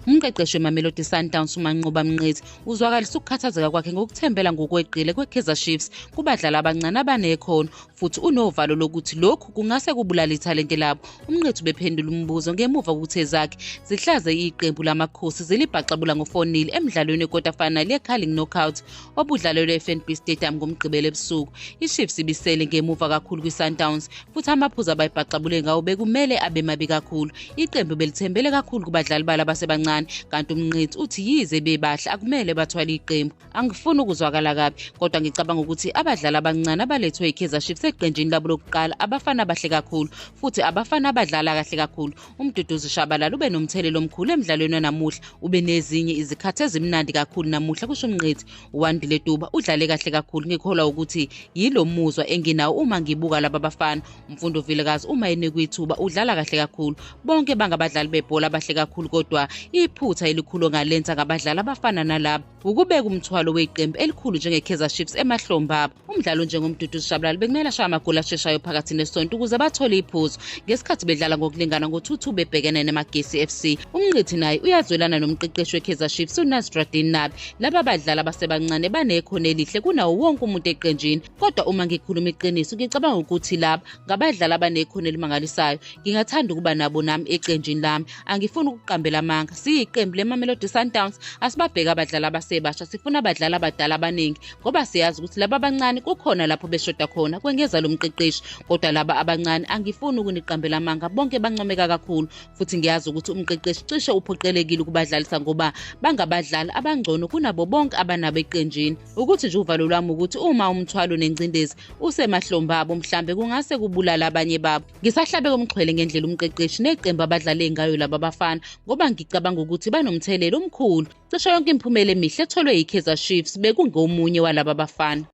Umqeqeshi weMamelodi-Sundowns Mngqithi uzwakalisa ukukhathazeka kwakhe ngokuthembela ngokweqile kwe-Kaizer Chiefs kubadlali abancane abanekhono futhi unovalo lokuthi lokhu kungase kubulale ithalente labo. Mngqithi ubephendula umbuzo ngemuva kokuthi ezakhe zihlaze iqembu lamakhosi zilibhaxabula ngo-4-0 emidlalweni we-quarter final ye-Carling knockout obudlalelwe e-FNB Stadium ngomgqibelo ebusuku. I-Chiefs ibisele ngemuva kakhulu kwi-Sundowns futhi amaphuzu abayibhaxabule ngawo bekumele abe mabi kakhulu. Iqembu belithembele kakhulu kubadlali balo abasebancane, kanti Mngqithi uthi yize bebahle akumele bathwale iqembu. Angifuni ukuzwakala kabi, kodwa ngicabanga ukuthi abadlali abancane abalethwe i-Kaizer Chiefs eqenjini labo lokuqala abafana abahle kakhulu futhi abafana abadlala kahle kakhulu. Umduduzi Shabalala ube nomthelelo omkhulu emidlalweni wanamuhla, ube nezinye izikhathi ezimnandi kakhulu namuhla, kusho Mngqithi. uWandile Tuba udlale kahle kakhulu, ngikholwa ukuthi yilo muzwa enginawo uma ngibuka laba bafana. Umfundo Vilakazi uma enikwe ithuba udlala kahle kakhulu. Bonke bangabadlali bebhola abahle kakhulu, kodwa iphutha elikhulu ngalenza ngabadlali abafana nalabo ukubeka umthwalo weqembu elikhulu njenge-Kaizer Chiefs emahlombe abo. Umdlalo njengomduduzi Shabalala bekumele ashaya amagoli asheshayo phakathi nesonto ukuze bathole iphuzu ngesikhathi bedlala ngokulingana ngo-2-2 bebhekene neMagesi FC. Mngqithi naye uyazwelana nomqeqeshi we-Kaizer Chiefs uNasruddin Nabi. Laba badlali abasebancane banekhono elihle kunawo wonke umuntu eqenjini, kodwa uma ngikhuluma iqiniso ngicabanga ukuthi laba ngabadlali abanekhono elimangalisayo. Ngingathanda ukuba nabo nami eqenjini lami. Angifuni ukuqambela amanga. Siyiqembu leMamelodi-Sundowns asibabheka abadlali abasebasha, sifuna abadlali abadala abaningi ngoba siyazi ukuthi laba abancane kukhona lapho beshoda khona, kwengeza lo mqeqeshi. Kodwa laba abancane angifuni ukuniqambela amanga, bonke bancomeka kakhulu futhi ngiyazi ukuthi umqeqeshi cishe uphoqelekile ukubadlalisa ngoba bangabadlali abangcono kunabo bonke abanabo eqenjini. Ukuthi nje uvalo lwami ukuthi uma umthwalo nengcindezi usemahlombe abo mhlambe kungase kubulala abanye babo. Ngisahlabe komxhwele ngendlela umqeqeshi neqembu abadlale ngayo laba bafana ngoba ngicabanga ukuthi banomthelelo omkhulu. Cishe yonke imiphumela emihle etholwe yi-Kaizer Chiefs bekungomunye walaba bafana.